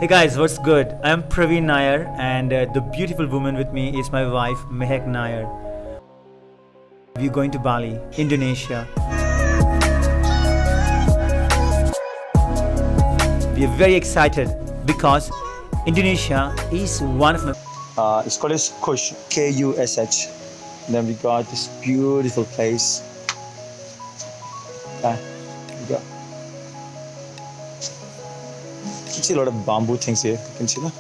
Hey guys, what's good? I'm Praveen Nair, and the beautiful woman with me is my wife, Maahek Nair. We're going to Bali, Indonesia. We are very excited because Indonesia is one of my... it's called as Kush, K-U-S-H. Then we got this beautiful place. Here we go. You can see a lot of bamboo things here. You can see that.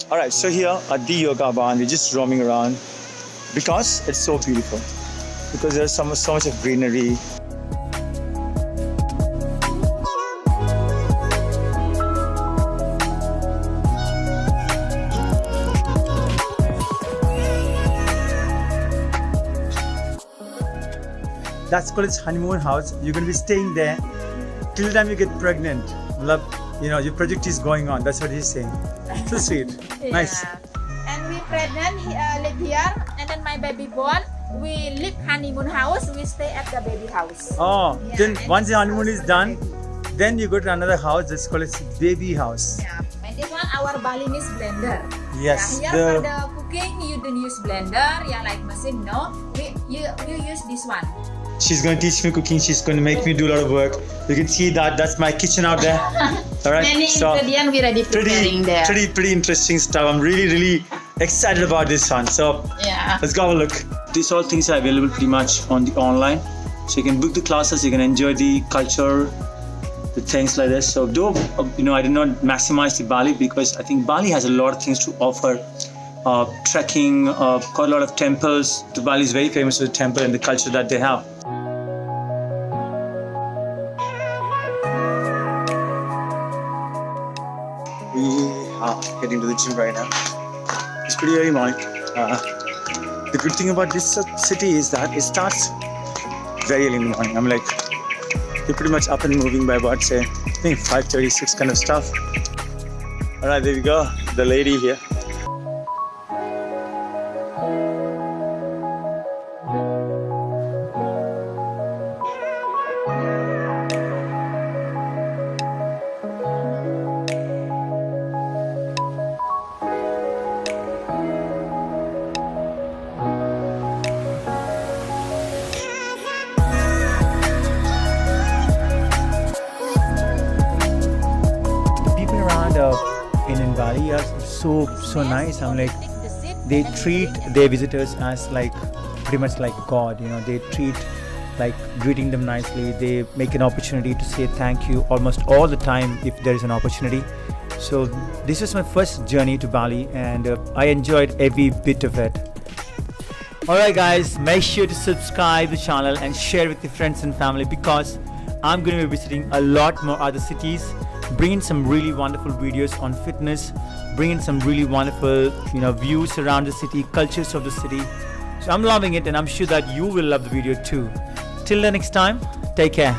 Alright, so here at the yoga barn, we're just roaming around because it's so beautiful. Because there's so much of greenery. That's called its honeymoon house. You're going to be staying there till the time you get pregnant. Love, you know, your project is going on. That's what he's saying. So sweet. Yeah. Nice. And we pregnant, live here, and then my baby born. We live honeymoon house. We stay at the baby house. Oh, Yeah, then and once the this honeymoon one is for done, baby. then you go to another house. That's called its baby house. Yeah. And this one our Balinese blender. Yes. Yeah, here for the cooking, you don't use blender. Yeah, like machine. No, you use this one. She's going to teach me cooking. She's going to make me do a lot of work. You can see that. That's my kitchen out there. All right. Many ingredients we already preparing there. Pretty interesting stuff. I'm really excited about this one. So Yeah. let's go have a look. These all things are available pretty much on the online. So you can book the classes. You can enjoy the culture, the things like this. So though I did not maximize the Bali because I think Bali has a lot of things to offer. Trekking, quite a lot of temples. Bali is very famous for the temple and the culture that they have. We are heading to the gym right now. It's pretty early morning. The good thing about this city is that it starts very early in the morning. I'm like, you're pretty much up and moving by about, say, I think 5:36 kind of stuff. All right, there we go. The lady here. In Bali are so nice. I'm like, they treat their visitors as like pretty much like God. You know, they treat like greeting them nicely. They make an opportunity to say thank you almost all the time if there is an opportunity. So this was my first journey to Bali, and I enjoyed every bit of it. Alright guys, make sure to subscribe the channel and share with your friends and family because I'm going to be visiting a lot more other cities, bringing some really wonderful videos on fitness, bringing some really wonderful views around the city, cultures of the city. So I'm loving it, and I'm sure that you will love the video too. Till the next time, take care.